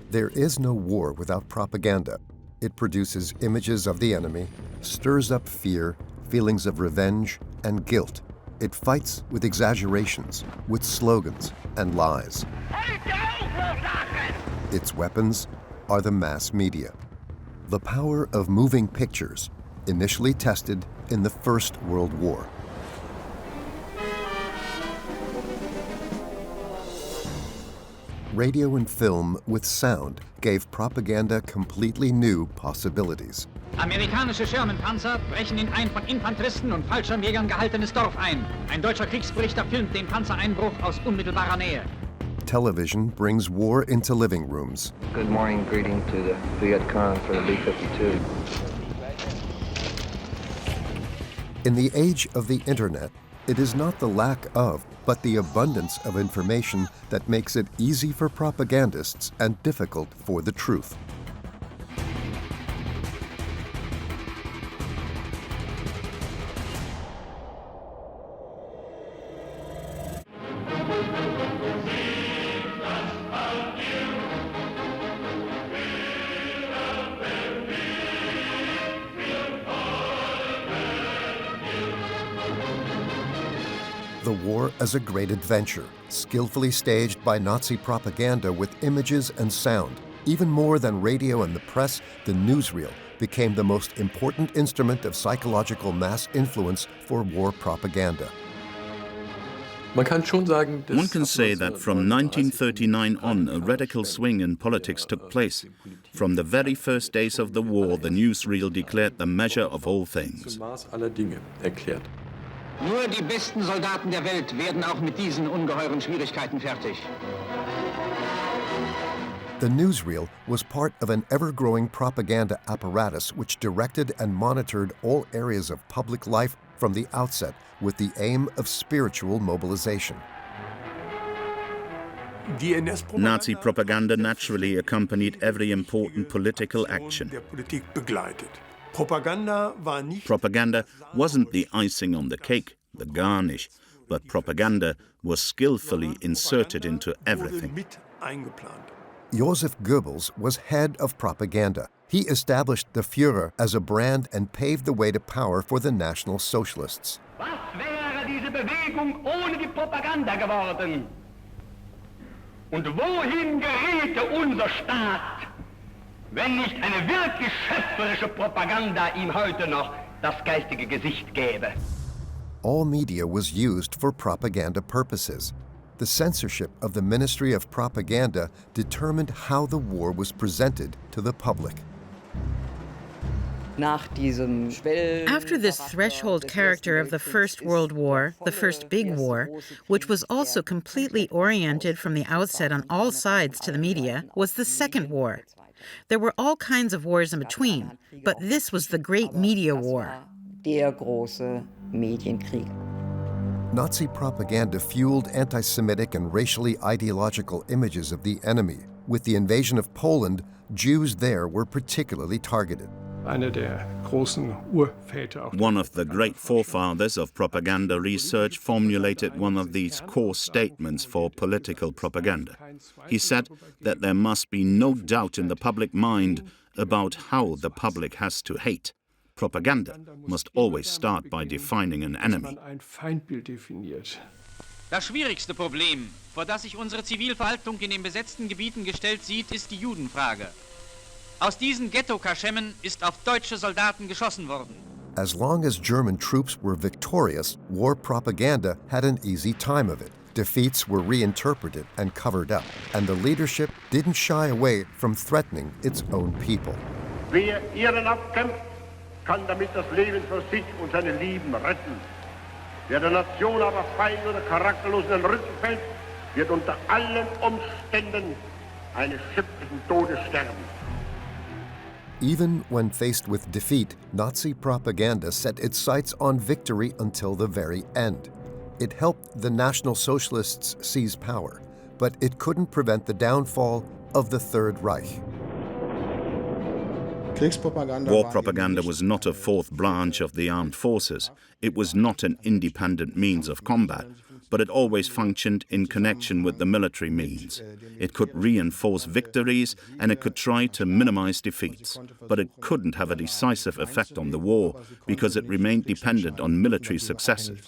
There is no war without propaganda. It produces images of the enemy, stirs up fear, feelings of revenge, and guilt. It fights with exaggerations, with slogans and lies. Its weapons are the mass media. The power of moving pictures, initially tested in the First World War. Radio and film with sound gave propaganda completely new possibilities. Amerikanische Sherman-Panzer brechen in ein von Infanteristen und Fallschirmjägern gehaltenes Dorf ein. Ein deutscher Kriegsberichter filmt den Panzereinbruch aus unmittelbarer Nähe. Television brings war into living rooms. Good morning, greeting to the Viet Cong for the B-52. In the age of the internet, it is not the lack of, but the abundance of information that makes it easy for propagandists and difficult for the truth. The war as a great adventure, skillfully staged by Nazi propaganda with images and sound. Even more than radio and the press, the newsreel became the most important instrument of psychological mass influence for war propaganda. One can say that from 1939 on, a radical swing in politics took place. From the very first days of the war, the newsreel declared the measure of all things. Nur die besten Soldaten der Welt werden auch mit diesen ungeheuren Schwierigkeiten fertig. The newsreel was part of an ever-growing propaganda apparatus which directed and monitored all areas of public life from the outset with the aim of spiritual mobilization. Nazi propaganda naturally accompanied every important political action. Propaganda wasn't the icing on the cake, the garnish, but propaganda was skillfully inserted into everything. Joseph Goebbels was head of propaganda. He established the Führer as a brand and paved the way to power for the National Socialists. Was wäre diese Bewegung ohne die Propaganda geworden? Und wohin geriete unser Staat, wenn nicht eine wirklich schöpferische Propaganda ihm heute noch das geistige Gesicht gäbe? All media was used for propaganda purposes. The censorship of the Ministry of Propaganda determined how the war was presented to the public. After this threshold character of the First World War, the first big war, which was also completely oriented from the outset on all sides to the media, was the Second War. There were all kinds of wars in between, but this was the great media war. Nazi propaganda fueled anti-Semitic and racially ideological images of the enemy. With the invasion of Poland, Jews there were particularly targeted. One of the great forefathers of propaganda research formulated one of these core statements for political propaganda. He said that there must be no doubt in the public mind about how the public has to hate. Propaganda must always start by defining an enemy. Das schwierigste Problem, vor das sich unsere Zivilverwaltung in den besetzten Gebieten gestellt sieht, ist die Judenfrage. Aus diesen Ghetto-Kaschemmen ist auf deutsche Soldaten geschossen worden. As long as German troops were victorious, war propaganda had an easy time of it. Defeats were reinterpreted and covered up, and the leadership didn't shy away from threatening its own people. Wer Ihren abkämpft, kann damit das Leben für sich und seine Lieben retten. Wer der Nation aber feig oder charakterlos in den Rücken fällt, wird unter allen Umständen eines schrecklichen Todes sterben. Even when faced with defeat, Nazi propaganda set its sights on victory until the very end. It helped the National Socialists seize power, but it couldn't prevent the downfall of the Third Reich. War propaganda was not a fourth branch of the armed forces. It was not an independent means of combat. but it always functioned in connection with the military means. It could reinforce victories and it could try to minimize defeats, but it couldn't have a decisive effect on the war because it remained dependent on military successes.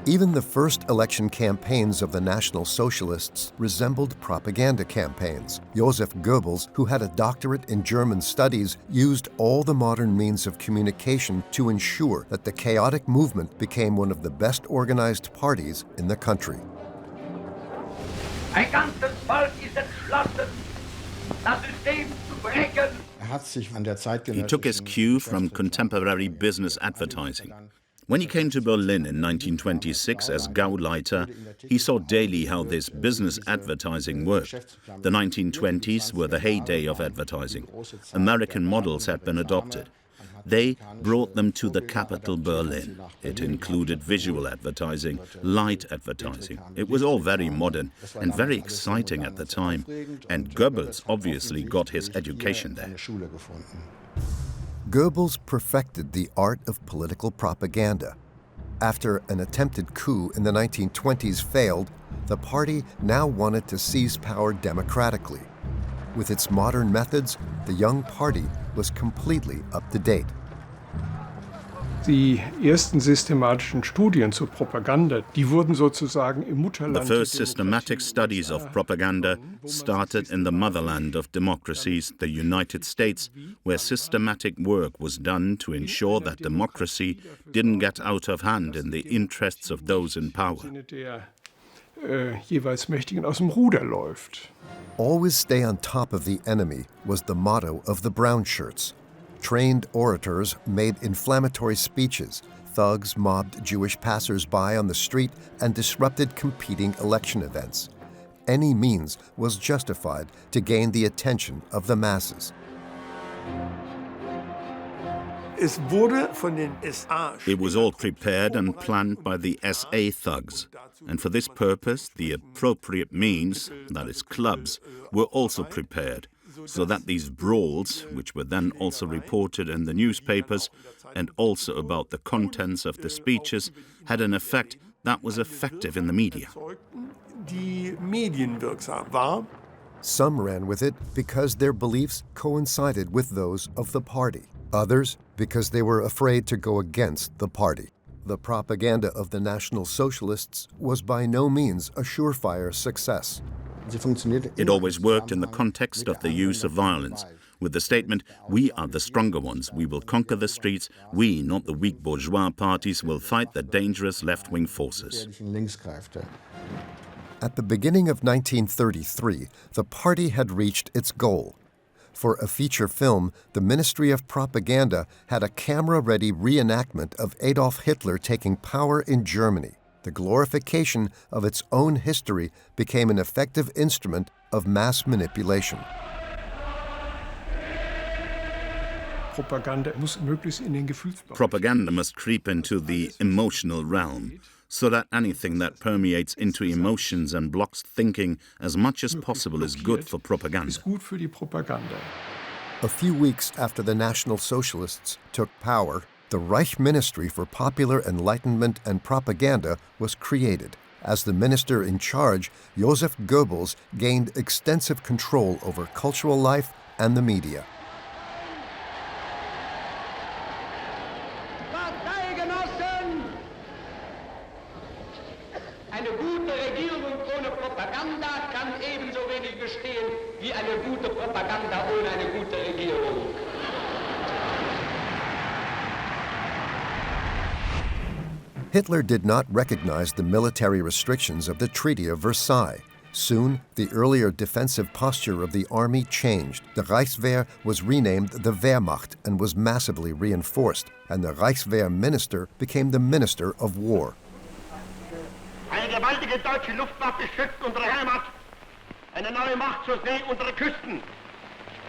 Even the first election campaigns of the National Socialists resembled propaganda campaigns. Joseph Goebbels, who had a doctorate in German studies, used all the modern means of communication to ensure that the chaotic movement became one of the best organized parties in the country. Ein ganzes Volk ist entschlossen, das System zu brechen. He took his cue from contemporary business advertising. When he came to Berlin in 1926 as Gauleiter, he saw daily how this business advertising worked. The 1920s were the heyday of advertising. American models had been adopted. They brought them to the capital, Berlin. It included visual advertising, light advertising. It was all very modern and very exciting at the time. And Goebbels obviously got his education there. Goebbels perfected the art of political propaganda. After an attempted coup in the 1920s failed, the party now wanted to seize power democratically. With its modern methods, the young party was completely up to date. Die ersten systematischen Studien zur Propaganda, die wurden sozusagen im Mutterland. The first systematic studies of propaganda started in the motherland of democracies, the United States, where systematic work was done to ensure that democracy didn't get out of hand in the interests of those in power. Jeweils Mächtigen aus dem Ruder läuft. Always stay on top of the enemy was the motto of the brown shirts. Trained orators made inflammatory speeches. Thugs mobbed Jewish passers-by on the street and disrupted competing election events. Any means was justified to gain the attention of the masses. It was all prepared and planned by the SA thugs. And for this purpose, the appropriate means, that is clubs, were also prepared, so that these brawls, which were then also reported in the newspapers, and also about the contents of the speeches, had an effect that was effective in the media. Some ran with it because their beliefs coincided with those of the party. Others because they were afraid to go against the party. The propaganda of the National Socialists was by no means a surefire success. It always worked in the context of the use of violence, with the statement, "We are the stronger ones, we will conquer the streets, we, not the weak bourgeois parties, will fight the dangerous left-wing forces." At the beginning of 1933, the party had reached its goal. For a feature film, the Ministry of Propaganda had a camera-ready reenactment of Adolf Hitler taking power in Germany. The glorification of its own history became an effective instrument of mass manipulation. Propaganda muss möglichst in den Gefühlsbereich. Propaganda must creep into the emotional realm, so that anything that permeates into emotions and blocks thinking as much as possible is good for propaganda. Ist gut für die Propaganda. A few weeks after the National Socialists took power, the Reich Ministry for Popular Enlightenment and Propaganda was created. As the minister in charge, Joseph Goebbels gained extensive control over cultural life and the media. Parteigenossen! Eine gute Regierung ohne Propaganda kann ebenso wenig bestehen wie eine gute Propaganda ohne eine gute Regierung. Hitler did not recognize the military restrictions of the Treaty of Versailles. Soon, the earlier defensive posture of the army changed. The Reichswehr was renamed the Wehrmacht and was massively reinforced, and the Reichswehr minister became the Minister of War. Eine gewaltige deutsche Luftwaffe schützt unsere Heimat, eine neue Macht zur See unserer Küsten.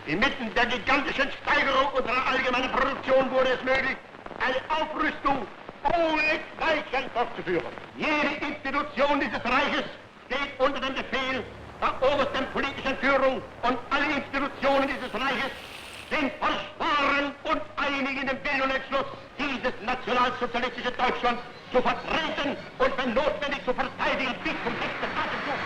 Inmitten der gigantischen Steigerung unserer allgemeinen Produktion wurde es möglich, eine Aufrüstung ohne Weichen fortzuführen. Jede Institution dieses Reiches steht unter dem Befehl der obersten politischen Führung und alle Institutionen dieses Reiches sind verschworen und einig in dem Willen und Entschluss, dieses nationalsozialistische Deutschland zu vertreten und wenn notwendig zu verteidigen bis zum letzten Atemzug.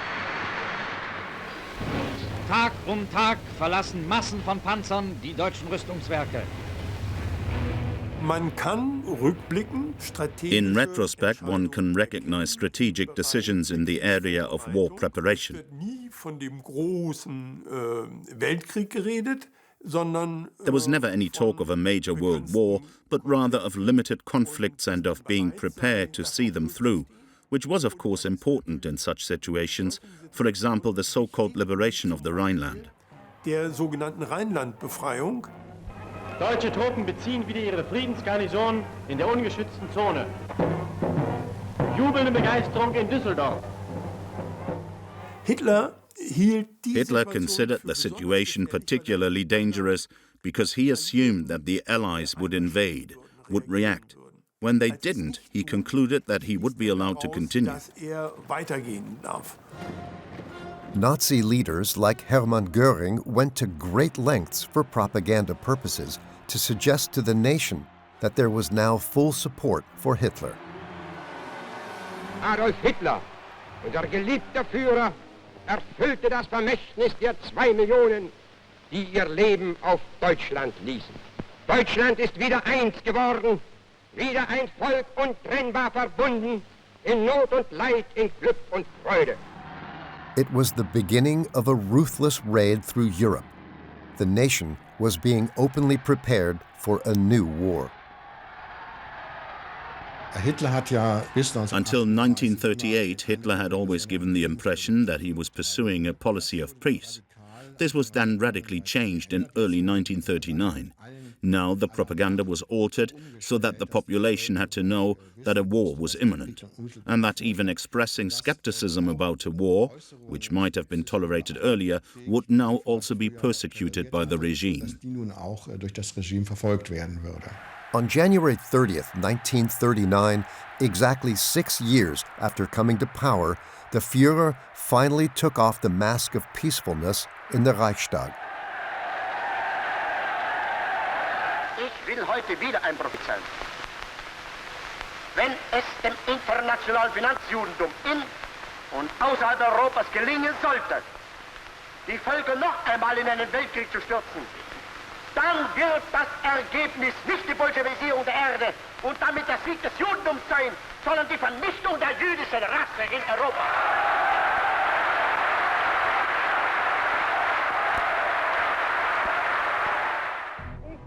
Tag um Tag verlassen Massen von Panzern die deutschen Rüstungswerke. Man kann rückblicken, strategisch. In retrospect, one can recognize strategic decisions in the area of war preparation. Nie von dem großen Weltkrieg geredet, sondern There was never any talk of a major world war, but rather of limited conflicts and of being prepared to see them through, which was of course important in such situations, for example the so-called liberation of the Rhineland. der sogenannten Rheinlandbefreiung. Deutsche Truppen beziehen wieder ihre Friedensgarnison in der ungeschützten Zone. Jubelnde Begeisterung in Düsseldorf. Hitler considered the situation particularly dangerous because he assumed that the Allies would invade, would react. When they didn't, he concluded that he would be allowed to continue. Nazi leaders like Hermann Göring went to great lengths for propaganda purposes to suggest to the nation that there was now full support for Hitler. Adolf Hitler, unser geliebter Führer, erfüllte das Vermächtnis der 2 Millionen, die ihr Leben auf Deutschland ließen. Deutschland ist wieder eins geworden, wieder ein Volk untrennbar verbunden, in Not und Leid, in Glück und Freude. It was the beginning of a ruthless raid through Europe. The nation was being openly prepared for a new war. Until 1938, Hitler had always given the impression that he was pursuing a policy of peace. This was then radically changed in early 1939. Now the propaganda was altered so that the population had to know that a war was imminent, and that even expressing skepticism about a war, which might have been tolerated earlier, would now also be persecuted by the regime. On January 30th, 1939, exactly 6 years after coming to power, the Führer finally took off the mask of peacefulness in the Reichstag. Ich will heute wieder ein Prophet sein. Wenn es dem internationalen Finanzjudentum in und außerhalb Europas gelingen sollte, die Völker noch einmal in einen Weltkrieg zu stürzen, dann wird das Ergebnis nicht die Bolschewisierung der Erde und damit der Sieg des Judentums sein, sondern die Vernichtung der jüdischen Rasse in Europa.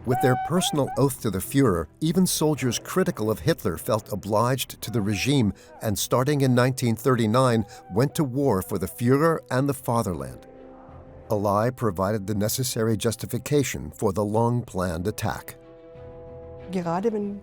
With their personal oath to the Führer, even soldiers critical of Hitler felt obliged to the regime and, starting in 1939, went to war for the Führer and the fatherland. A lie provided the necessary justification for the long-planned attack.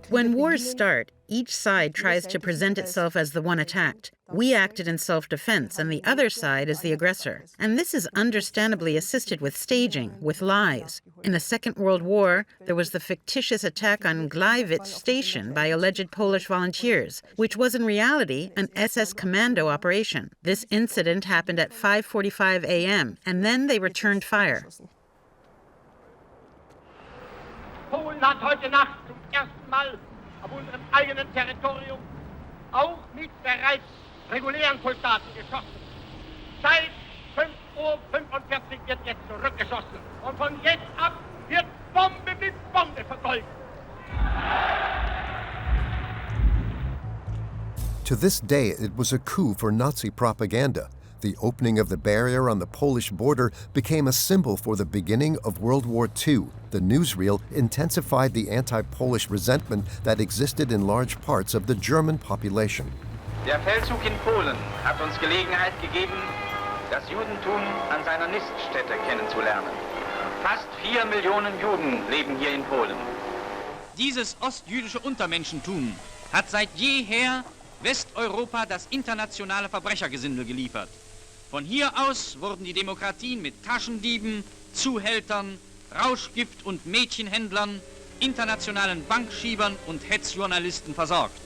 When wars start, each side tries to present itself as the one attacked. We acted in self-defense, and the other side is the aggressor. And this is understandably assisted with staging, with lies. In the Second World War, there was the fictitious attack on Gleiwitz Station by alleged Polish volunteers, which was in reality an SS commando operation. This incident happened at 5:45 a.m., and then they returned fire. Polen hat heute Nacht zum ersten Mal auf unserem eigenen Territorium auch mit bereits regulären Soldaten geschossen. Seit 5:45 Uhr wird jetzt zurückgeschossen. Und von jetzt ab wird Bombe mit Bombe vergolten. To this day, it was a coup for Nazi propaganda. The opening of the barrier on the Polish border became a symbol for the beginning of World War II. The newsreel intensified the anti-Polish resentment that existed in large parts of the German population. Der Feldzug in Polen hat uns Gelegenheit gegeben, das Judentum an seiner Niststätte kennenzulernen. Fast 4 Millionen Juden leben hier in Polen. Dieses ostjüdische Untermenschentum hat seit jeher Westeuropa das internationale Verbrechergesindel geliefert. Von hier aus wurden die Demokratien mit Taschendieben, Zuhältern, Rauschgift- und Mädchenhändlern, internationalen Bankschiebern und Hetzjournalisten versorgt.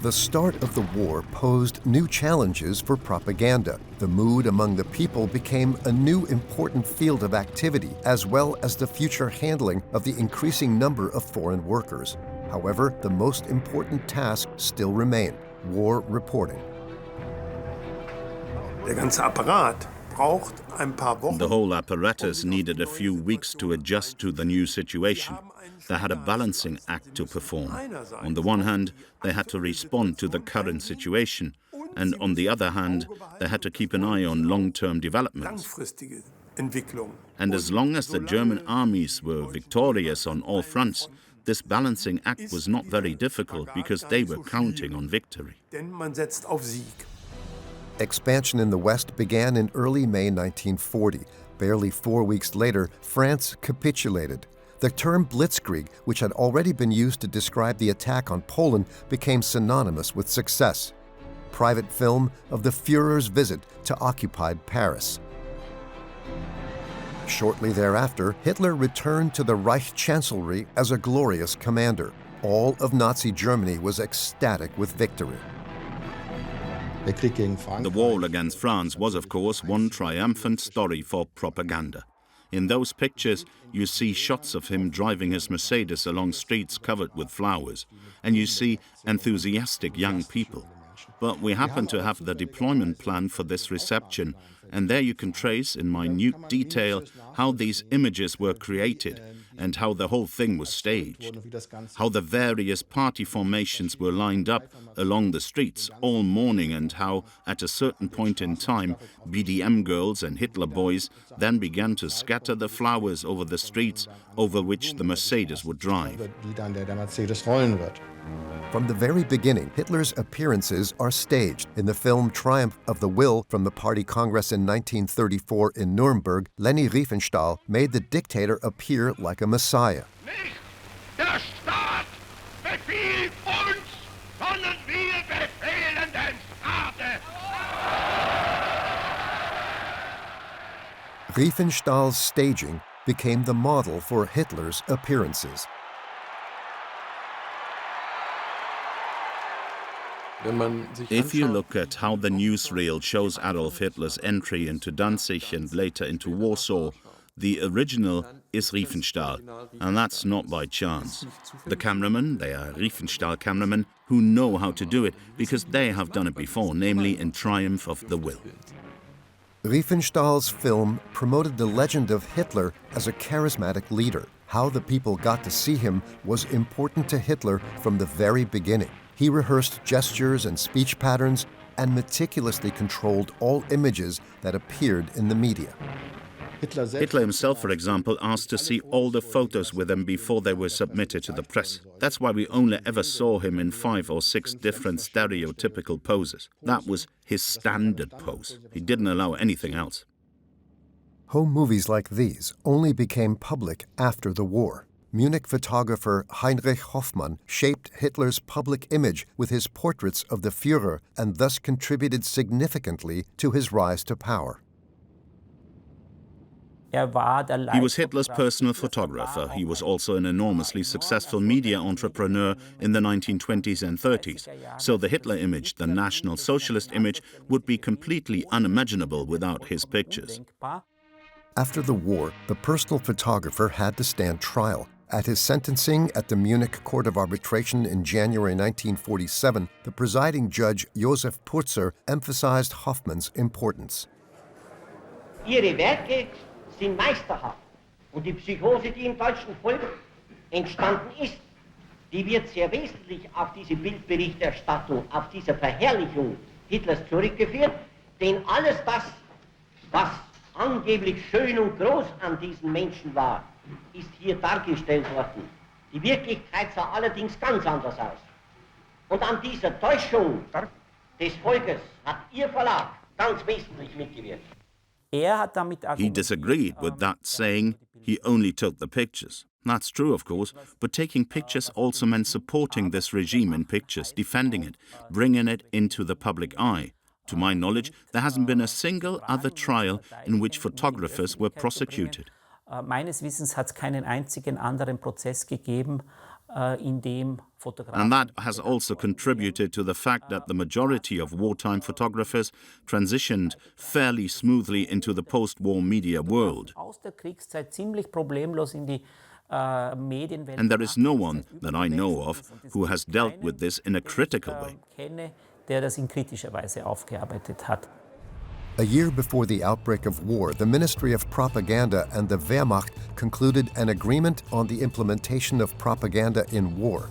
The start of the war posed new challenges for propaganda. The mood among the people became a new important field of activity, as well as the future handling of the increasing number of foreign workers. However, the most important task still remained: war reporting. Der ganze Apparat braucht ein paar Wochen. The whole apparatus needed a few weeks to adjust to the new situation. They had a balancing act to perform. On the one hand, they had to respond to the current situation, and on the other hand, they had to keep an eye on long-term developments. And as long as the German armies were victorious on all fronts, this balancing act was not very difficult because they were counting on victory. Expansion in the West began in early May 1940. Barely 4 weeks later, France capitulated. The term blitzkrieg, which had already been used to describe the attack on Poland, became synonymous with success. Private film of the Führer's visit to occupied Paris. Shortly thereafter, Hitler returned to the Reich chancellery as a glorious commander. All of Nazi Germany was ecstatic with victory. The war against France was, of course, one triumphant story for propaganda. In those pictures, you see shots of him driving his Mercedes along streets covered with flowers, and you see enthusiastic young people. But we happen to have the deployment plan for this reception, and there you can trace in minute detail how these images were created and how the whole thing was staged, how the various party formations were lined up along the streets all morning, and how, at a certain point in time, BDM girls and Hitler boys then began to scatter the flowers over the streets over which the Mercedes would drive. From the very beginning, Hitler's appearances are staged. In the film Triumph of the Will from the Party Congress in 1934 in Nuremberg, Leni Riefenstahl made the dictator appear like a messiah. Nicht der Staat befiehlt uns, sondern wir befehlen den Staate. Riefenstahl's staging became the model for Hitler's appearances. If you look at how the newsreel shows Adolf Hitler's entry into Danzig and later into Warsaw, the original is Riefenstahl, and that's not by chance. The cameramen, they are Riefenstahl cameramen who know how to do it because they have done it before, namely in Triumph of the Will. Riefenstahl's film promoted the legend of Hitler as a charismatic leader. How the people got to see him was important to Hitler from the very beginning. He rehearsed gestures and speech patterns and meticulously controlled all images that appeared in the media. Hitler himself, for example, asked to see all the photos with him before they were submitted to the press. That's why we only ever saw him in 5 or 6 different stereotypical poses. That was his standard pose. He didn't allow anything else. Home movies like these only became public after the war. Munich photographer Heinrich Hoffmann shaped Hitler's public image with his portraits of the Führer and thus contributed significantly to his rise to power. He was Hitler's personal photographer. He was also an enormously successful media entrepreneur in the 1920s and 30s. So the Hitler image, the National Socialist image, would be completely unimaginable without his pictures. After the war, the personal photographer had to stand trial. At his sentencing at the Munich Court of Arbitration in January 1947, the presiding judge Josef Purzer emphasized Hoffmann's importance. Ihre Werke sind meisterhaft und die Psychose, die im deutschen Volk entstanden ist, die wird sehr wesentlich auf diese Bildberichterstattung, auf diese Verherrlichung Hitlers zurückgeführt, denn alles das, was angeblich schön und groß an diesen Menschen war, ist hier dargestellt worden. Die Wirklichkeit sah allerdings ganz anders aus. Und an dieser Täuschung des Volkes hat Ihr Verlag ganz wesentlich mitgewirkt. He disagreed with that, saying he only took the pictures. That's true, of course, but taking pictures also meant supporting this regime in pictures, defending it, bringing it into the public eye. To my knowledge, there hasn't been a single other trial in which photographers were prosecuted. Meines Wissens hat es keinen einzigen anderen Prozess gegeben, And that has also contributed to the fact that the majority of wartime photographers transitioned fairly smoothly into the post-war media world. And there is no one that I know of who has dealt with this in a critical way. A year before the outbreak of war, the Ministry of Propaganda and the Wehrmacht concluded an agreement on the implementation of propaganda in war.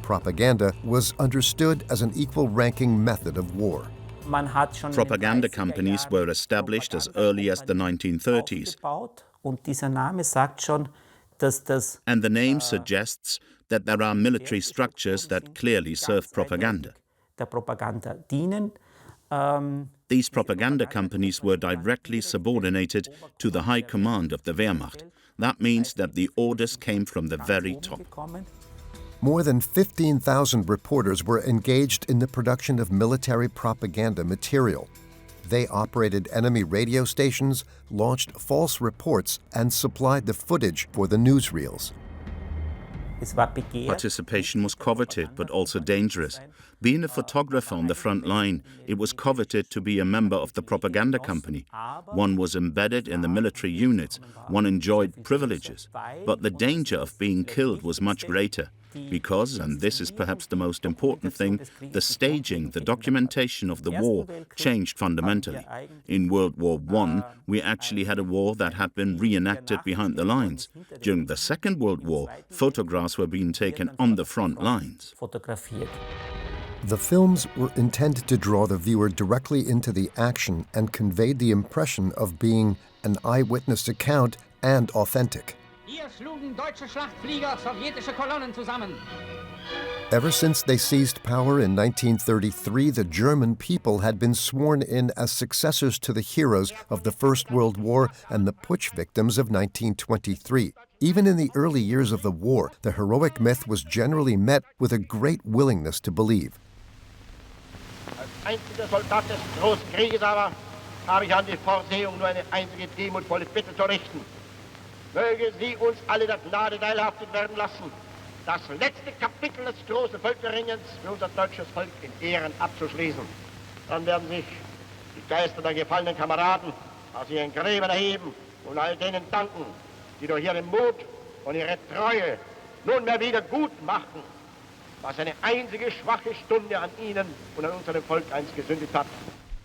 Propaganda was understood as an equal-ranking method of war. Propaganda companies were established as early as the 1930s. And the name suggests that there are military structures that clearly serve propaganda. These propaganda companies were directly subordinated to the high command of the Wehrmacht. That means that the orders came from the very top. More than 15,000 reporters were engaged in the production of military propaganda material. They operated enemy radio stations, launched false reports, and supplied the footage for the newsreels. Participation was coveted, but also dangerous. Being a photographer on the front line, it was coveted to be a member of the propaganda company. One was embedded in the military units. One enjoyed privileges. But the danger of being killed was much greater. Because, and this is perhaps the most important thing, the staging, the documentation of the war changed fundamentally. In World War I, we actually had a war that had been reenacted behind the lines. During the Second World War, photographs were being taken on the front lines. The films were intended to draw the viewer directly into the action and conveyed the impression of being an eyewitness account and authentic. Ever since they seized power in 1933, the German people had been sworn in as successors to the heroes of the First World War and the putsch victims of 1923. Even in the early years of the war, the heroic myth was generally met with a great willingness to believe. Als einziger Soldat des großen Krieges aber habe ich an die Vorsehung nur eine einzige demutvolle Bitte zu richten. Möge sie uns alle der Gnade teilhaftig werden lassen, das letzte Kapitel des großen Völkerringens für unser deutsches Volk in Ehren abzuschließen. Dann werden sich die Geister der gefallenen Kameraden aus ihren Gräbern erheben und all denen danken, die durch ihren Mut und ihre Treue nunmehr wieder gut machen, was eine einzige schwache Stunde an ihnen und an unserem Volk einst gesündigt hat.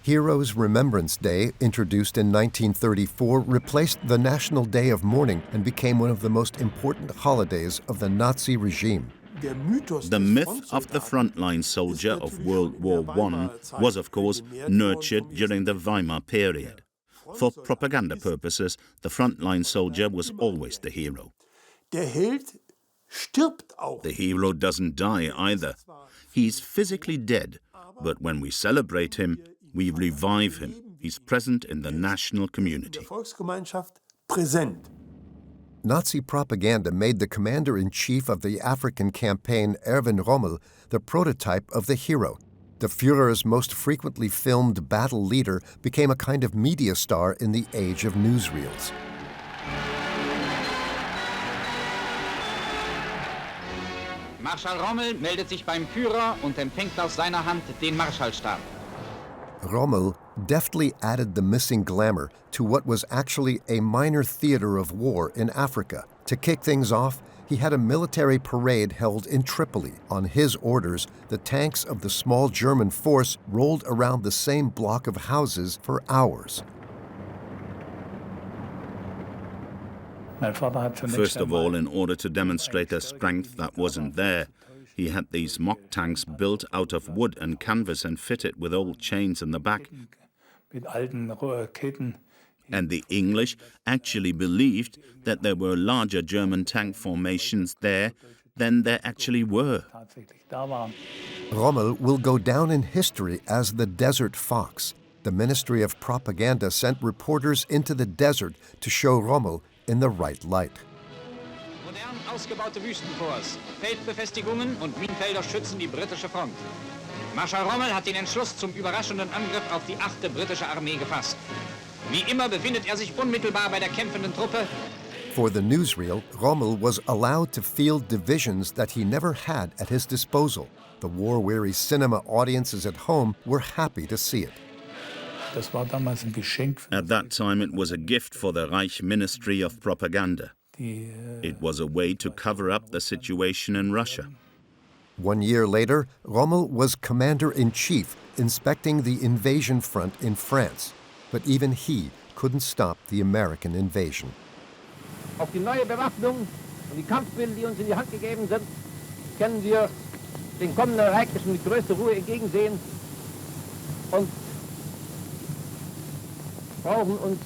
Heroes Remembrance Day, introduced in 1934, replaced the National Day of Mourning and became one of the most important holidays of the Nazi regime. The myth of the frontline soldier of World War I was, of course, nurtured during the Weimar period. For propaganda purposes, the frontline soldier was always the hero. The hero doesn't die either. He's physically dead, but when we celebrate him, we revive him. He's present in the national community. Nazi propaganda made the commander-in-chief of the African campaign, Erwin Rommel, the prototype of the hero. The Führer's most frequently filmed battle leader became a kind of media star in the age of newsreels. Marschall Rommel meldet sich beim Führer und empfängt aus seiner Hand den Marschallstab. Rommel deftly added the missing glamour to what was actually a minor theater of war in Africa. To kick things off, he had a military parade held in Tripoli. On his orders, the tanks of the small German force rolled around the same block of houses for hours. First of all, in order to demonstrate a strength that wasn't there, he had these mock tanks built out of wood and canvas and fitted with old chains in the back. And the English actually believed that there were larger German tank formations there than there actually were. Rommel will go down in history as the Desert Fox. The Ministry of Propaganda sent reporters into the desert to show Rommel in the right light. Modern ausgebaute Wüstenforts, Feldbefestigungen und Minenfelder schützen die britische Front. Marschall Rommel hat den Entschluss zum überraschenden Angriff auf die 8. britische Armee gefasst. Wie immer befindet er sich unmittelbar bei der kämpfenden Truppe. For the newsreel, Rommel was allowed to field divisions that he never had at his disposal. The war-weary cinema audiences at home were happy to see it. At that time, it was a gift for the Reich Ministry of Propaganda. It was a way to cover up the situation in Russia. 1 year later, Rommel was commander-in-chief inspecting the invasion front in France. But even he couldn't stop the American invasion. Auf die neue Bewaffnung und die Kampfmittel, die uns in die Hand gegeben sind, können wir den kommenden Ereignissen mit größter Ruhe entgegensehen und brauchen uns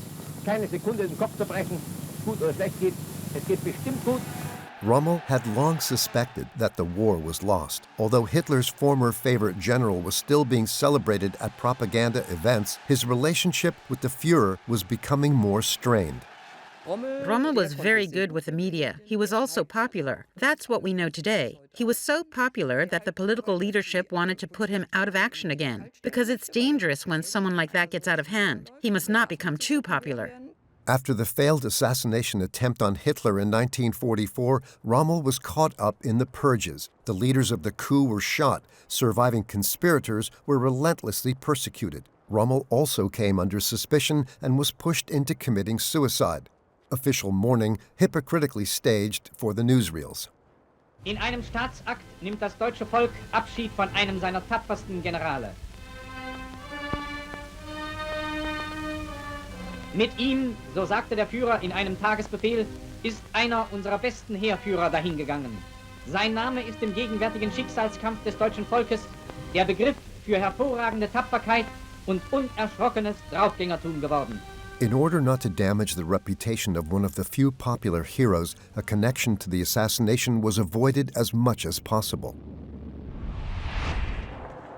keine Sekunde den Kopf zu brechen, gut oder schlecht geht. Es geht bestimmt gut. Rommel had long suspected that the war was lost. Although Hitler's former favorite general was still being celebrated at propaganda events, his relationship with the Führer was becoming more strained. Rommel was very good with the media. He was also popular. That's what we know today. He was so popular that the political leadership wanted to put him out of action again, because it's dangerous when someone like that gets out of hand. He must not become too popular. After the failed assassination attempt on Hitler in 1944, Rommel was caught up in the purges. The leaders of the coup were shot. Surviving conspirators were relentlessly persecuted. Rommel also came under suspicion and was pushed into committing suicide. Official mourning hypocritically staged for the newsreels. In einem Staatsakt nimmt das deutsche Volk Abschied von einem seiner tapfersten Generale. Mit ihm, so sagte der Führer in einem Tagesbefehl, ist einer unserer besten Heerführer dahingegangen. Sein Name ist im gegenwärtigen Schicksalskampf des deutschen Volkes der Begriff für hervorragende Tapferkeit und unerschrockenes Draufgängertum geworden. In order not to damage the reputation of one of the few popular heroes, a connection to the assassination was avoided as much as possible.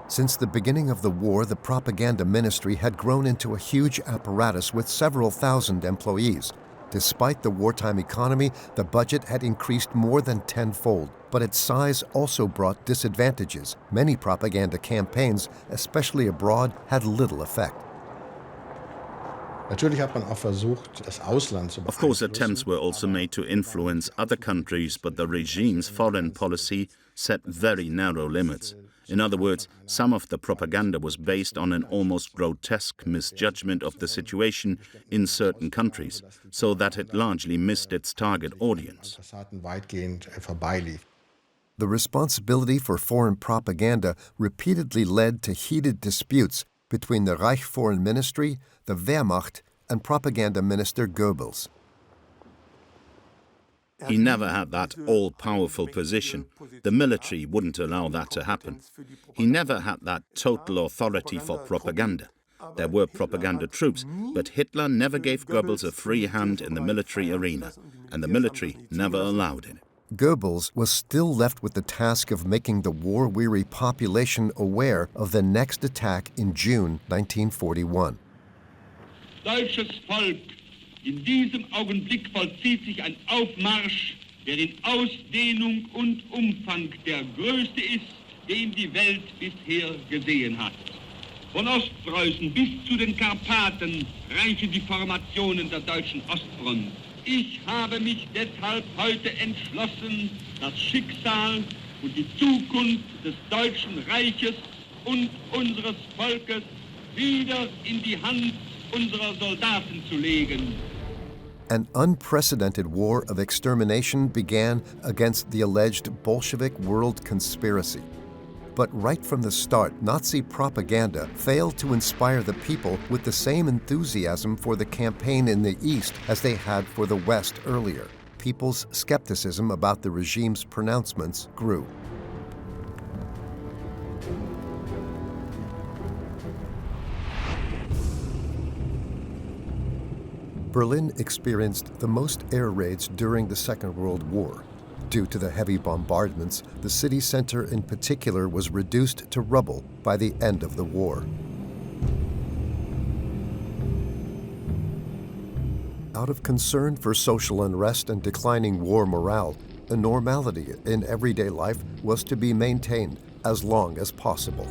Since the beginning of the war, the propaganda ministry had grown into a huge apparatus with several thousand employees. Despite the wartime economy, the budget had increased more than tenfold, but its size also brought disadvantages. Many propaganda campaigns, especially abroad, had little effect. Of course, attempts were also made to influence other countries, but the regime's foreign policy set very narrow limits. In other words, some of the propaganda was based on an almost grotesque misjudgment of the situation in certain countries, so that it largely missed its target audience. The responsibility for foreign propaganda repeatedly led to heated disputes between the Reich Foreign Ministry, the Wehrmacht, and propaganda minister Goebbels. He never had that all-powerful position. The military wouldn't allow that to happen. He never had that total authority for propaganda. There were propaganda troops, but Hitler never gave Goebbels a free hand in the military arena, and the military never allowed it. Goebbels was still left with the task of making the war-weary population aware of the next attack in June 1941. Deutsches Volk, in diesem Augenblick vollzieht sich ein Aufmarsch, der in Ausdehnung und Umfang der größte ist, den die Welt bisher gesehen hat. Von Ostpreußen bis zu den Karpaten reichen die Formationen der deutschen Ostfront. Ich habe mich deshalb heute entschlossen, das Schicksal und die Zukunft des Deutschen Reiches und unseres Volkes wieder in die Hand unserer Soldaten zu legen. An unprecedented war of extermination began against the alleged Bolshevik world conspiracy. But right from the start, Nazi propaganda failed to inspire the people with the same enthusiasm for the campaign in the East as they had for the West earlier. People's skepticism about the regime's pronouncements grew. Berlin experienced the most air raids during the Second World War. Due to the heavy bombardments, the city center in particular was reduced to rubble by the end of the war. Out of concern for social unrest and declining war morale, a normality in everyday life was to be maintained as long as possible.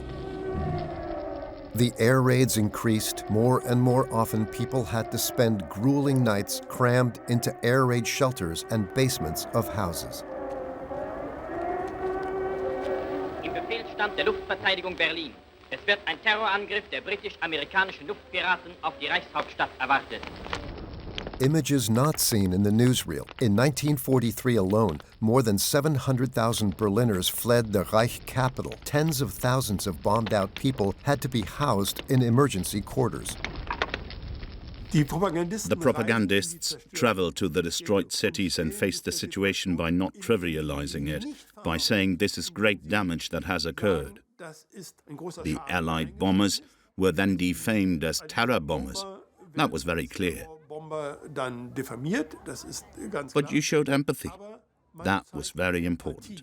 The air raids increased. More and more often, people had to spend grueling nights crammed into air raid shelters and basements of houses. Im Befehlsstand der Luftverteidigung Berlin. Es wird ein Terrorangriff der britisch-amerikanischen Luftpiraten auf die Reichshauptstadt erwartet. Images not seen in the newsreel. In 1943 alone, more than 700,000 Berliners fled the Reich capital. Tens of thousands of bombed-out people had to be housed in emergency quarters. The propagandists traveled to the destroyed cities and faced the situation by not trivializing it, by saying this is great damage that has occurred. The Allied bombers were then defamed as terror bombers. That was very clear. But you showed empathy. That was very important.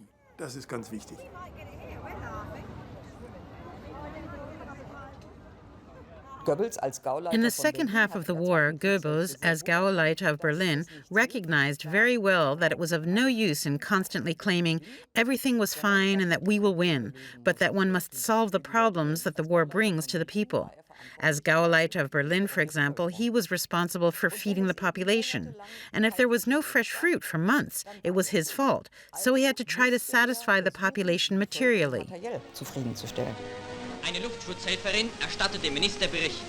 In the second half of the war, Goebbels, as Gauleiter of Berlin, recognized very well that it was of no use in constantly claiming everything was fine and that we will win, but that one must solve the problems that the war brings to the people. As Gauleiter of Berlin, for example, he was responsible for feeding the population. And if there was no fresh fruit for months, it was his fault. So he had to try to satisfy the population materially. Eine Luftschutzhelferin erstattet dem Minister Bericht.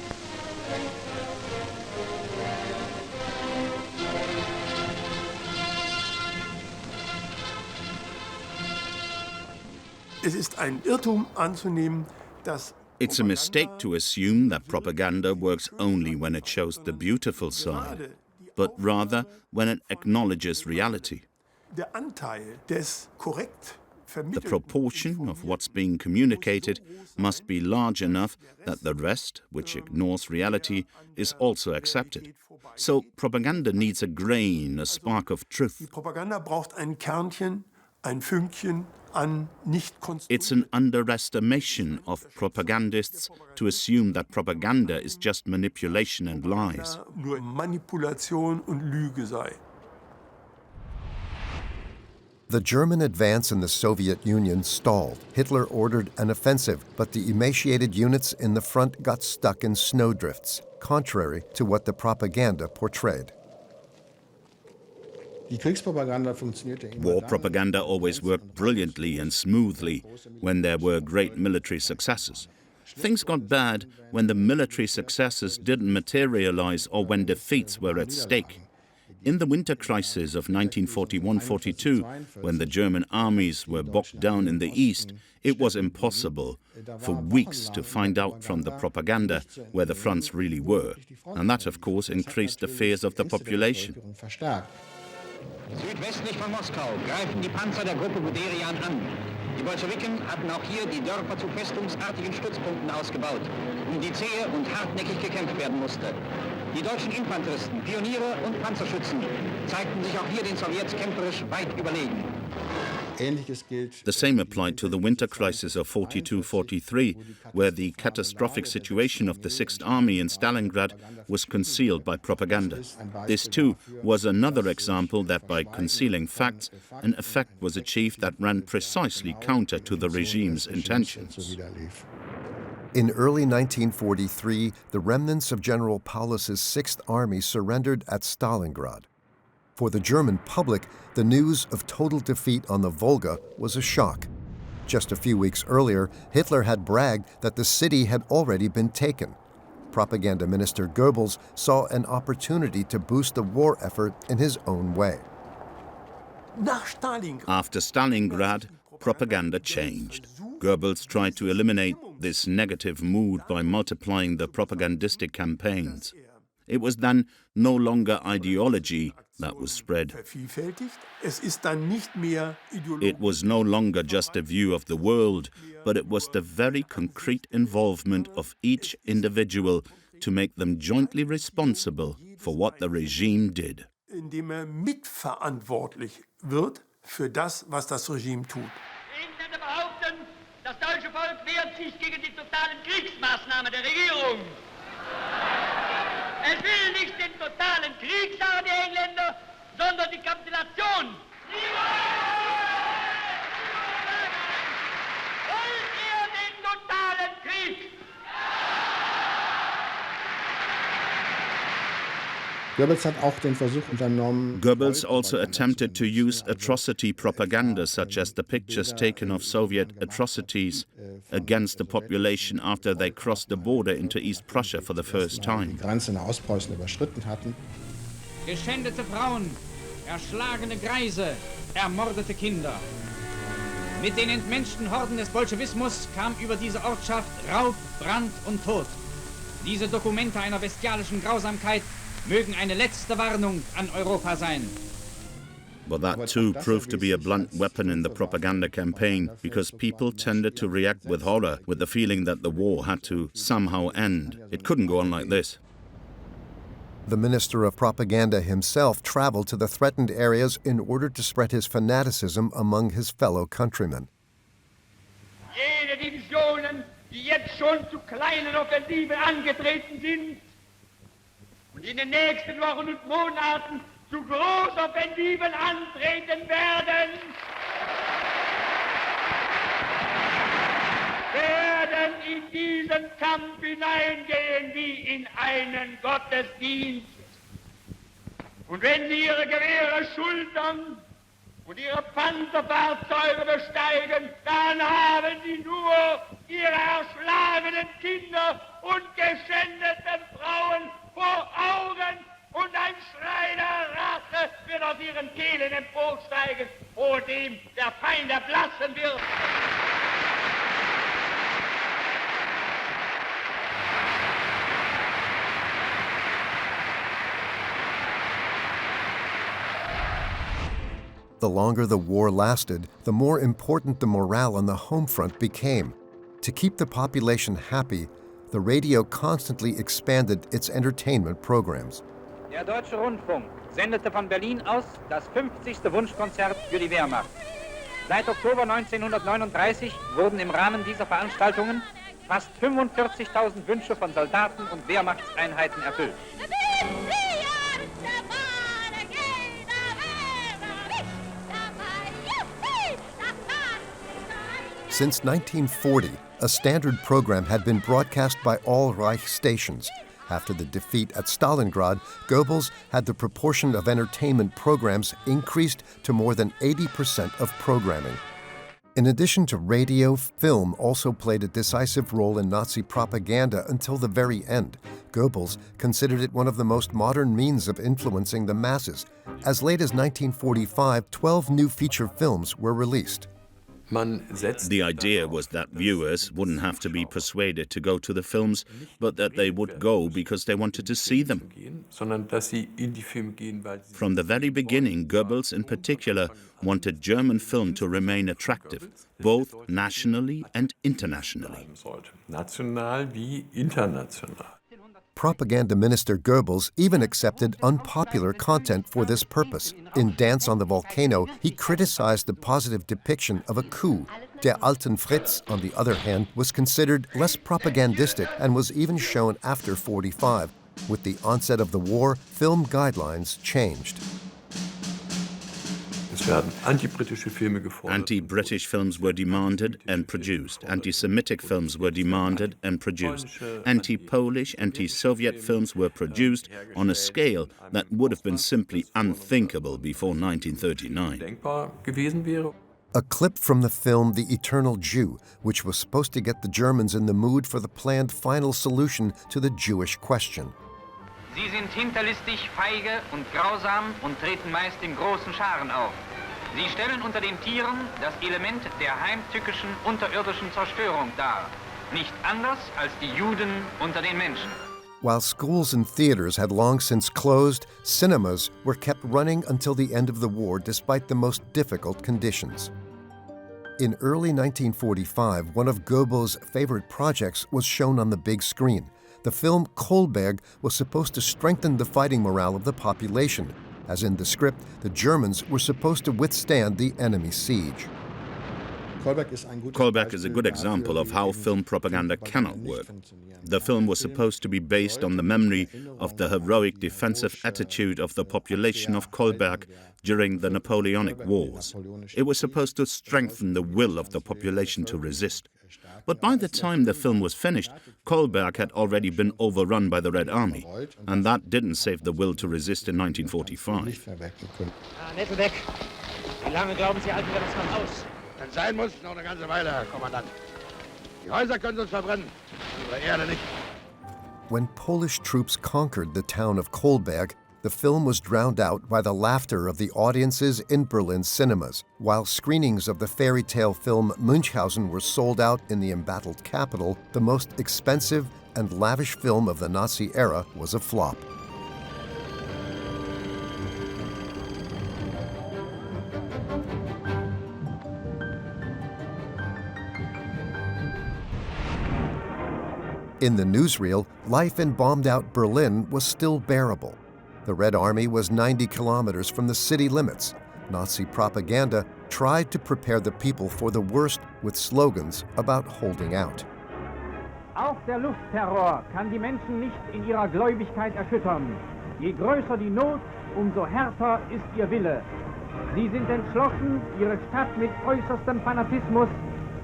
Es ist ein Irrtum anzunehmen, dass It's a mistake to assume that propaganda works only when it shows the beautiful side, but rather when it acknowledges reality. der Anteil des korrekt The proportion of what's being communicated must be large enough that the rest, which ignores reality, is also accepted. So propaganda needs a grain, a spark of truth. Die Propaganda braucht ein Kernchen, ein Fünkchen an nicht-konstruierten. It's an underestimation of propagandists to assume that propaganda is just manipulation and lies. Nur Manipulation und Lüge sei. The German advance in the Soviet Union stalled. Hitler ordered an offensive, but the emaciated units in the front got stuck in snowdrifts, contrary to what the propaganda portrayed. War propaganda always worked brilliantly and smoothly when there were great military successes. Things got bad when the military successes didn't materialize or when defeats were at stake. In the winter crisis of 1941-42, when the German armies were bogged down in the east, it was impossible for weeks to find out from the propaganda where the fronts really were. And that, of course, increased the fears of the population. Südwestlich von Moskau greifen die Panzer der Gruppe Guderian an. Die Bolschewiken hatten auch hier die Dörfer zu festungsartigen Stützpunkten ausgebaut, um die zähe und hartnäckig gekämpft werden musste. Die deutschen Infanteristen, Pioniere und Panzerschützen zeigten sich auch hier den Sowjets kämpferisch weit überlegen. The same applied to the winter crisis of 42-43, where the catastrophic situation of the Sixth Army in Stalingrad was concealed by propaganda. This, too, was another example that by concealing facts, an effect was achieved that ran precisely counter to the regime's intentions. In early 1943, the remnants of General Paulus's Sixth Army surrendered at Stalingrad. For the German public, the news of total defeat on the Volga was a shock. Just a few weeks earlier, Hitler had bragged that the city had already been taken. Propaganda Minister Goebbels saw an opportunity to boost the war effort in his own way. After Stalingrad, propaganda changed. Goebbels tried to eliminate this negative mood by multiplying the propagandistic campaigns. It was then no longer ideology that was spread. It was no longer just a view of the world, but it was the very concrete involvement of each individual to make them jointly responsible for what the regime did. Indem mitverantwortlich wird für das, was das Regime tut. Engländer behaupten, das deutsche Volk wehrt sich gegen die totalen Kriegsmaßnahmen der Regierung. Es will nicht den totalen Krieg, sagen die Engländer, sondern die Kapitulation. Wollt ihr den totalen Krieg? Goebbels also attempted to use atrocity propaganda, such as the pictures taken of Soviet atrocities against the population after they crossed the border into East Prussia for the first time. Geschändete Frauen, erschlagene Greise, ermordete Kinder. Mit den entmenschten Horden des Bolschewismus kam über diese Ortschaft Raub, Brand und Tod. Diese Dokumente einer bestialischen Grausamkeit mögen eine letzte Warnung an Europa sein. But that too proved to be a blunt weapon in the propaganda campaign, because people tended to react with horror, with the feeling that the war had to somehow end. It couldn't go on like this. The Minister of Propaganda himself traveled to the threatened areas in order to spread his fanaticism among his fellow countrymen. Jene Divisionen, die jetzt schon zu kleinen Offensiven angetreten sind und in den nächsten Wochen und Monaten zu Großoffensiven antreten werden, werden in diesen Kampf hineingehen wie in einen Gottesdienst. Und wenn sie ihre Gewehre schultern und ihre Panzerfahrzeuge besteigen, dann haben sie nur ihre erschlagenen Kinder und geschändeten Frauen vor Augen, und ein Schrei der Rache wird aus ihren Kehlen emporsteigen, vor dem der Feind erblassen wird. The longer the war lasted, the more important the morale on the home front became. To keep the population happy, the radio constantly expanded its entertainment programs. Der Deutsche Rundfunk sendete von Berlin aus das 50. Wunschkonzert für die Wehrmacht. Seit Oktober 1939 wurden im Rahmen dieser Veranstaltungen fast 45.000 Wünsche von Soldaten und Wehrmachtseinheiten erfüllt. Since 1940, a standard program had been broadcast by all Reich stations. After the defeat at Stalingrad, Goebbels had the proportion of entertainment programs increased to more than 80% of programming. In addition to radio, film also played a decisive role in Nazi propaganda until the very end. Goebbels considered it one of the most modern means of influencing the masses. As late as 1945, 12 new feature films were released. The idea was that viewers wouldn't have to be persuaded to go to the films, but that they would go because they wanted to see them. From the very beginning, Goebbels in particular wanted German film to remain attractive, both nationally and internationally. Propaganda Minister Goebbels even accepted unpopular content for this purpose. In Dance on the Volcano, he criticized the positive depiction of a coup. Der Alten Fritz, on the other hand, was considered less propagandistic and was even shown after 1945. With the onset of the war, film guidelines changed. Anti-British films were demanded and produced. Anti-Semitic films were demanded and produced. Anti-Polish, anti-Soviet films were produced on a scale that would have been simply unthinkable before 1939. A clip from the film The Eternal Jew, which was supposed to get the Germans in the mood for the planned final solution to the Jewish question. Sie sind hinterlistig, feige und grausam und treten meist in großen Scharen auf. Sie stellen unter den Tieren das Element der heimtückischen unterirdischen Zerstörung dar. Nicht anders als die Juden unter den Menschen. While schools and theaters had long since closed, cinemas were kept running until the end of the war despite the most difficult conditions. In early 1945, one of Goebbels' favorite projects was shown on the big screen. The film Kolberg was supposed to strengthen the fighting morale of the population. As in the script, the Germans were supposed to withstand the enemy siege. Kolberg is a good example of how film propaganda cannot work. The film was supposed to be based on the memory of the heroic defensive attitude of the population of Kolberg during the Napoleonic Wars. It was supposed to strengthen the will of the population to resist. But by the time the film was finished, Kolberg had already been overrun by the Red Army, and that didn't save the will to resist in 1945. Nettelbeck, wie lange glauben Sie, halten wir das noch aus? Wenn es sein muss, noch eine ganze Weile, Herr Kommandant. Die Häuser können uns verbrennen, unsere Erde nicht. When Polish troops conquered the town of Kolberg, the film was drowned out by the laughter of the audiences in Berlin's cinemas, while screenings of the fairy tale film Munchausen were sold out in the embattled capital. The most expensive and lavish film of the Nazi era was a flop. In the newsreel, life in bombed-out Berlin was still bearable. The Red Army was 90 kilometers from the city limits. Nazi propaganda tried to prepare the people for the worst with slogans about holding out. Auch der Luftterror kann die Menschen nicht in ihrer Gläubigkeit erschüttern. Je größer die Not, umso härter ist ihr Wille. Sie sind entschlossen, ihre Stadt mit äußerstem Fanatismus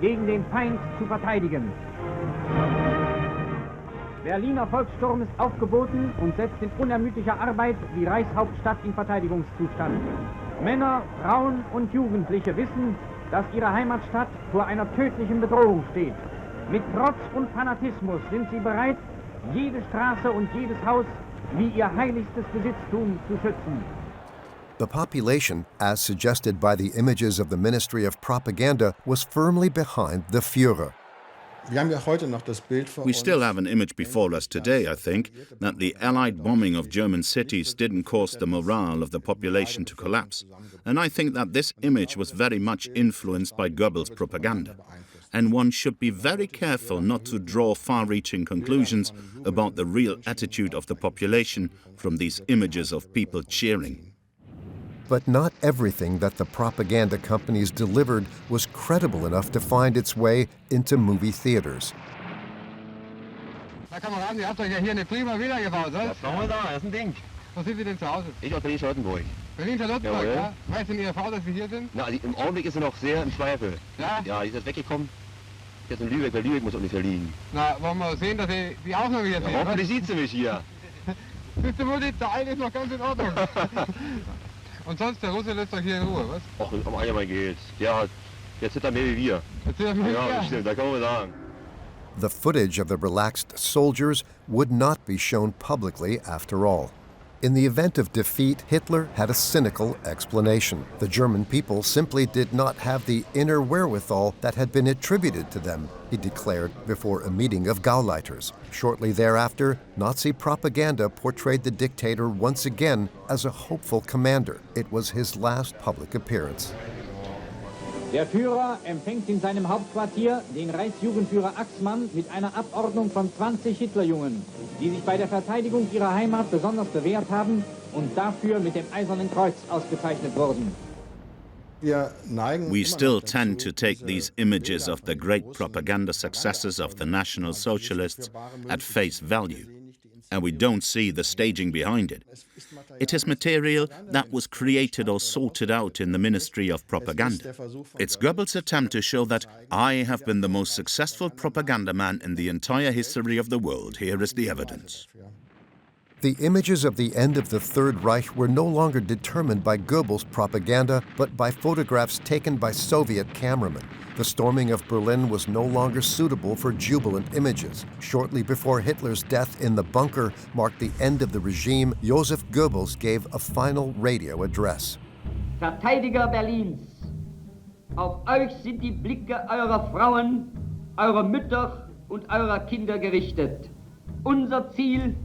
gegen den Feind zu verteidigen. Berliner Volkssturm ist aufgeboten und setzt in unermüdlicher Arbeit die Reichshauptstadt in Verteidigungszustand. Männer, Frauen und Jugendliche wissen, dass ihre Heimatstadt vor einer tödlichen Bedrohung steht. Mit Trotz und Fanatismus sind sie bereit, jede Straße und jedes Haus wie ihr heiligstes Besitztum zu schützen. The population, as suggested by the images of the Ministry of Propaganda, was firmly behind the Führer. We still have an image before us today, I think, that the Allied bombing of German cities didn't cause the morale of the population to collapse. And I think that this image was very much influenced by Goebbels' propaganda. And one should be very careful not to draw far-reaching conclusions about the real attitude of the population from these images of people cheering. But not everything that the propaganda companies delivered was credible enough to find its way into movie theaters. Na Kameraden, ihr habt euch ja hier eine prima Villa gebaut, oder? Was machen wir da? Das ist ein Ding. Wo sind Sie denn zu Hause? Ich aus Berlin-Charlottenburg. Berlin-Charlottenburg, ja? Weiß denn Ihre Frau, dass wir hier sind? Na, im Augenblick ist sie noch sehr im Zweifel. Ja? Ja, die ist jetzt weggekommen. Jetzt in Lübeck, weil Lübeck muss ungefähr liegen. Na, wollen wir sehen, dass Sie die auch noch hier sehen? Ja, hoffentlich sieht sie mich hier. Siehst du wohl, der eine ist noch ganz in Ordnung. Und sonst, der Russe lässt euch hier in Ruhe, was? Ach, am Allgemein geht's. Der zittert mehr wie wir. Ja, stimmt, da kann man sagen. The footage of the relaxed soldiers would not be shown publicly after all. In the event of defeat, Hitler had a cynical explanation. The German people simply did not have the inner wherewithal that had been attributed to them, he declared before a meeting of Gauleiters. Shortly thereafter, Nazi propaganda portrayed the dictator once again as a hopeful commander. It was his last public appearance. Der Führer empfängt in seinem Hauptquartier den Reichsjugendführer Axmann mit einer Abordnung von 20 Hitlerjungen, die sich bei der Verteidigung ihrer Heimat besonders bewährt haben und dafür mit dem Eisernen Kreuz ausgezeichnet wurden. We still tend to take these images of the great propaganda successes of the National Socialists at face value, and we don't see the staging behind it. It is material that was created or sorted out in the Ministry of Propaganda. It's Goebbels' attempt to show that I have been the most successful propaganda man in the entire history of the world. Here is the evidence. The images of the end of the Third Reich were no longer determined by Goebbels' propaganda, but by photographs taken by Soviet cameramen. The storming of Berlin was no longer suitable for jubilant images. Shortly before Hitler's death in the bunker marked the end of the regime, Joseph Goebbels gave a final radio address. Verteidiger Berlins, auf euch sind die Blicke eurer Frauen, eurer Mütter und eurer Kinder gerichtet. Unser Ziel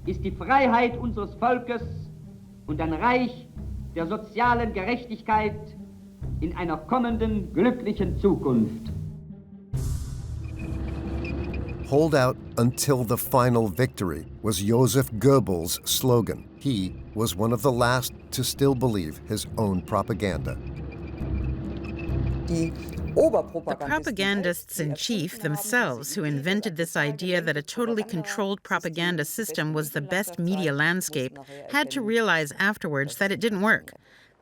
ist die Freiheit unseres Volkes und ein Reich der sozialen Gerechtigkeit in einer kommenden glücklichen Zukunft. Hold out until the final victory was Joseph Goebbels' slogan. He was one of the last to still believe his own propaganda. The propagandists-in-chief themselves, who invented this idea that a totally controlled propaganda system was the best media landscape, had to realize afterwards that it didn't work.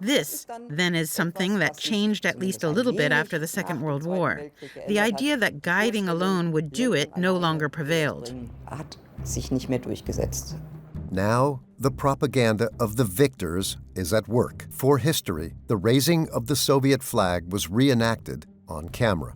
This, then, is something that changed at least a little bit after the Second World War. The idea that guiding alone would do it no longer prevailed. Now, the propaganda of the victors is at work. For history, the raising of the Soviet flag was reenacted on camera.